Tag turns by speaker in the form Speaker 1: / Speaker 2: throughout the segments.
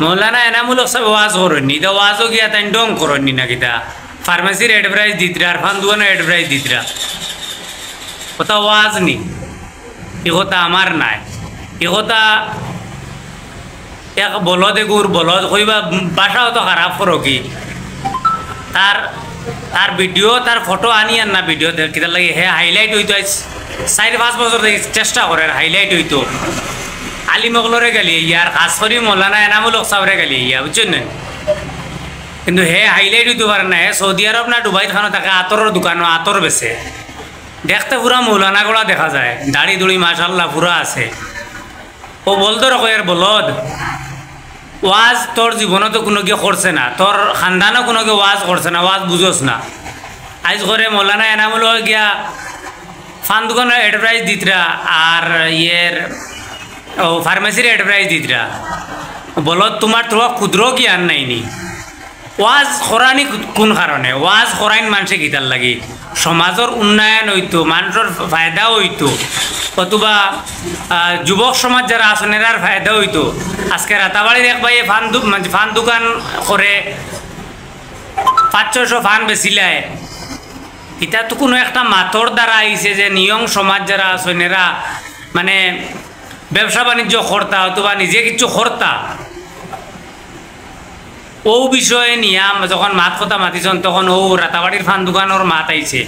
Speaker 1: মৌলানা এনামুল হক সাহেব ওয়াজ করেননি, তো ওয়াজও গিয়া তাই ডং করেননি না কিতা ফার্মেসির অ্যাডভার্টাইজ দিতরা আর ফান দোকানের অ্যাডভার্টাইজ দিতরা, কথা ওয়াজ নি, এ কথা আমার নাই। এ কথা এক বলদে গুর বলদ কইবা বাসাও তো খারাপ করো কি, তার তার ভিডিও তার ফটো আনি আর না ভিডিও কিতার লাগে হে হাইলাইট হইতো 4-5 বছর থেকে চেষ্টা করে হাইলাইট হইতো আলিমগলরে গেলি ইয়ার খাস করি মৌলানা এনামুল হক সাহেবরে গেলি ইয়া বুঝছেন না, কিন্তু হে হাইলাইট হইতে পারে না। হে সৌদি আরব না দুবাই খানো থাকে আতরের দোকানও আতর বেছে, দেখতে পুরা মৌলানা গোড়া দেখা যায়, দাড়ি দুড়ি মাশাল্লাহ পুরা আছে। ও বলতো রকমের বলদ ওয়াজ তোর জীবনও তো কোনো কেউ করছে না, তোর খানদানও কোনো কেউ ওয়াজ করছে না, ওয়াজ বুঝোস না। আজ করে মৌলানা এনামুল হক গিয়া ফান দোকানের অ্যাডভার্টাইজ দিতরা আর ইয়ের ও ফার্মেসির অ্যাডভার্টাইজ দিতরা, বলদ তোমার তো ক্ষুদ্র জ্ঞান নাইনি। ওয়াজ করানি কোন কারণে? ওয়াজ করাইন মানুষে গীতার লাগি সমাজের উন্নয়ন হইতো, মানুষের ফায়দা হইতো, অথবা যুবক সমাজ যারা আছেন এরার ফায়দা হইতো। আজকে রাতাবাড়ির এক ভাই ফান দোকান করে 500-600 ফান বেচিলায়, এটা তো কোনো একটা মাথর দ্বারা আইছে যে নিয়ম সমাজ যারা আছেন এরা মানে ব্যবসা বাণিজ্য করতা অথবা নিজে কিছু করতা, ও বিষয়ে নিয়াম যখন মাত কথা মাতিছেন তখন ও রাতাবাড়ির ফান দোকানের মাত আইছে।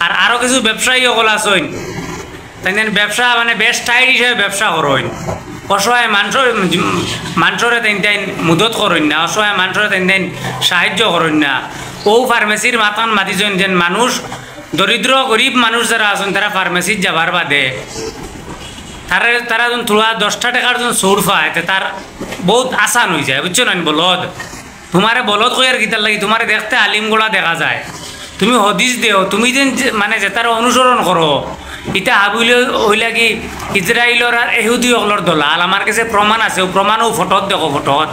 Speaker 1: আর আরও কিছু ব্যবসায়ী সকল আছেন তাই ব্যবসা মানে বেস্ট টাইট হিসেবে ব্যবসা করেন, অসহায় মানুষরে তাই মুদত করেন না, অসহায় মানুষরে তাই সাহায্য করেন না। ও ফার্মেসির মাতান মাতিছেন যেন মানুষ দরিদ্র গরিব মানুষ যারা আছেন তারা ফার্মেসির যাবার বাদে তারা যখন থোড়া 10টা টাকার যখন সৌর পায় তার বহুত আসান হয়ে যায় বুঝছো না। বলদ তোমারে বলদ কইয়ার গীতার লাগি তোমারে দেখতে আলিমগোড়া দেখা যায়, তুমি হদিস দেও, তুমি যেন মানে যে তার অনুসরণ করো, এটা হাবুল হইলা কি ইসরায়েলর আর এহুদি সকলের দলাল। আমার কাছে প্রমাণ আছে, ও প্রমাণও ফটোত দেখো, ফটোত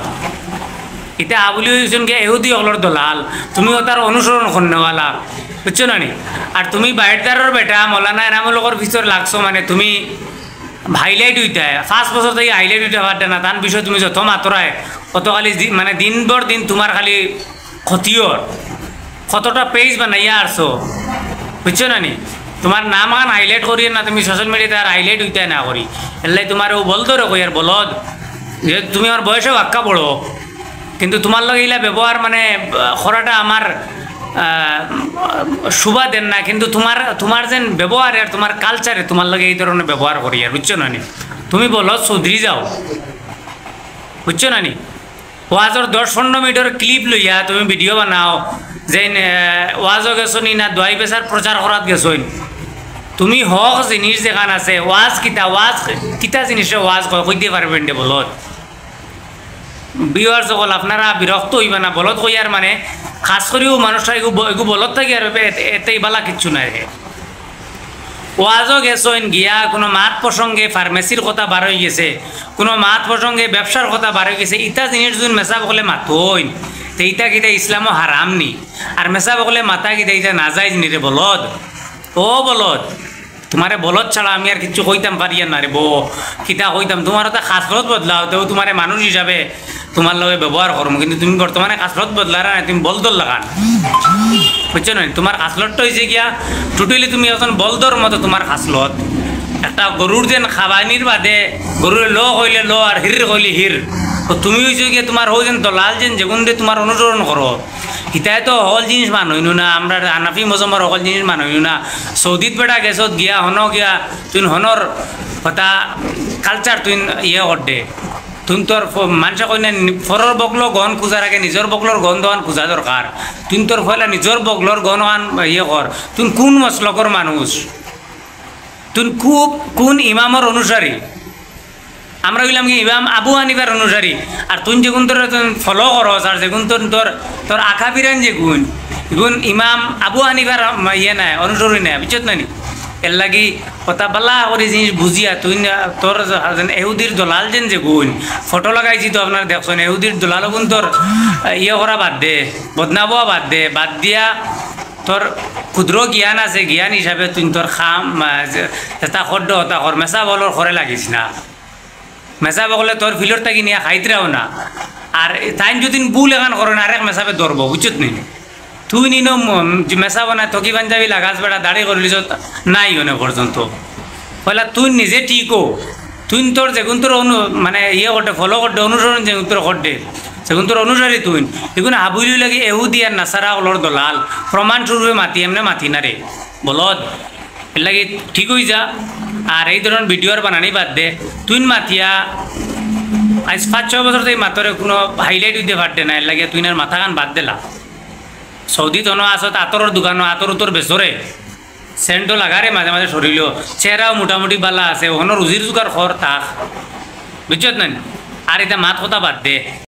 Speaker 1: এটা হাবুলি হয়েছেন কি এহুদি সকলের দলাল, তুমিও তার অনুসরণ করনেওয়ালা বুঝছো না নি। আর তুমি বাইরদারের বেটা মৌলানা এনামুল হকের ভিতর লাগছো মানে তুমি হাইলাইট হইতে 5 বছর থেকে হাইলাইট হইতে পারতে না, তার বিষয়ে তুমি যত মাত্রায় অত খালি মানে দিনভর দিন তোমার খালি ক্ষতিওর কতটা পেজ বানাইয়া আসছো বুঝছো না নি। তোমার নাম আন হাইলাইট করিয়ে না, তুমি সোশ্যাল মিডিয়াতে আর হাইলাইট হইতে না করি এলাই তোমার ও বলতো রে কই আর বলদ যে তুমি আমার বয়সে বাক্কা পড়ো, কিন্তু তোমার লগে এইলা ব্যবহার মানে করাটা আমার শুভা দেন না, কিন্তু তোমার যেন ব্যবহারে আর তোমার কালচারে তোমার লগে এই ধরনের ব্যবহার করি আর বুঝছো না নি। তুমি বলদ চৌধুরী যাও বুঝছো না নি। ওয়াজর 10-15 মিনিটের ক্লিপ লইয়া তুমি ভিডিও বানাও যে ওয়াজও গেছো নি না দোয়াই পেশার প্রচার করাত গেছো, তুমি হক জিনিস যেখান আছে ওয়াজ কিতা জিনিসে ওয়াজ কইতে পারবেন দে বলদ। বিয়ার সকল আপনারা বিরক্ত হইবা না, বলদ কইয়ার মানে খাস করেও মানুষরা এগু বলদ থাকি আর এতেই বালা কিচ্ছু নাই। ওয়াজও গেছেন গিয়া কোনো মাত প্রসঙ্গে ফার্মেসির কথা বার হয়ে গেছে, কোনো মাত প্রসঙ্গে ব্যবসার কথা বার হয়ে গেছে, ইটা জিনিস যদি মেসা বকলে মাতইন তো ইটা কিতা ইসলামও হারাম নি, আর মেসা বকলে মাথা কিতা ইটা না যায় নি রে বলদ। ও বলদ তোমারে বলদ ছাড়া আমি আর কিছু কইতাম পারি না রে বো, কিতা কইতাম তোমার তো খাসরত বদলাও তো তোমারে মানুষ হিসাবে তোমার লগে ব্যবহার করবো, কিন্তু তুমি বর্তমানে খাসরত বদলারা না, তুমি বলদর লাগান বুঝছো না। তোমার খাসলতটা হয়েছে গিয়া টোটালি তুমি এখন বলদর মতো তোমার খাসলত। একটা গরুর যেন খাবানির বাদে গরুর লো কইলে লো আর হির কইলে হির, তুমি হয়েছো গিয়া তোমার হো যেন দলাল যেন যেগুন দিয়ে তোমার অনুসরণ করো, হিতায় তো হল জিনিস মান হইনু না, আমরা আনাফি মজমার হল জিনিস মান হইনু না। সৌদিত বেটা গেছত গিয়া হন গিয়া তুই হনর কথা কালচার তুই ইয়ে করদে, তুই তোর মানুষে কই না ফরর বকলো গন খোঁজার আগে নিজের বকলোর গন দেওয়ান খোঁজা দরকার, তুই তোর ফলে নিজের বকলোর গন আন ইয়ে কর। তুই কোন মসলকর মানুষ, তুই কোন ইমামর অনুসারী? আমরা বললাম কি ইমাম আবু হানিফার অনুসারী, আর তুই যেগুন তোর ফলো করস আর যেগুন তোর আখা বিরান যেগুন এগুন ইমাম আবু হানিফার ইয়ে নাই অনুসরী নাই বুঝছত না নি। এর লাগি কথা বালা করে জিনিস বুঝিয়া তুই তোর এহুদির দলাল যেন যে গুণ ফটো লাগাইছি তো আপনার দেখছেন, এহুদির দলাল গুণ তোর ইয়ে করা বাদ দে, বদনাবোয়া বাদ দে, বাদ দিয়া তোর ক্ষুদ্র জ্ঞান আছে জ্ঞান হিসাবে তুই তোর খাম এটা খদ্দ হতা কর, মেসা বলর ঘরে লাগিস না, মেসা বকলে তোর ফিলর থাকি নিয়ে খাইতরাও না। আর তাই যদি ভুল এখান করেন আরেক মেসাবে ধরব বুঝছত নি তুই নিন মেসা বানায় থকি পাঞ্জাবি লাগাস বেড়া দাড়ি করলিস নাই অনেক পর্যন্ত পয়লা তুই নিজে ঠিকও তুই তোর যেগুন তোর মানে ইয়ে করতে ফলো করতে অনুসরণ যেগুন তোর করতে সেগুন তোর অনুসারী তুই এগুলো হাবুলি লাগে এহুদি আর নাসারা ওলর দলাল প্রমাণ স্বরূপে মাতি এমনি মাতি না রে বলদ এর লাগে ঠিক হয়ে যা আর এই ধরনের ভিডিও আর বানানি বাদ দে তুই মাতিয়া আজ 5-6 বছর থেকে মাতরে কোনো হাইলাইট দিতে পারতে না এর লাগে তুই আর মাথা কান বাদ দিলা সৌদি তন আসত আতরের দোকানও আতর উতর বেসরে সেন্টও লাগারে মাঝে মাঝে শরীর চেহারাও মোটামুটি বালা আছে ওখানে রুজির জোগাড় খর তাক বুঝছত না আর এটা মাত কথা বাদ দে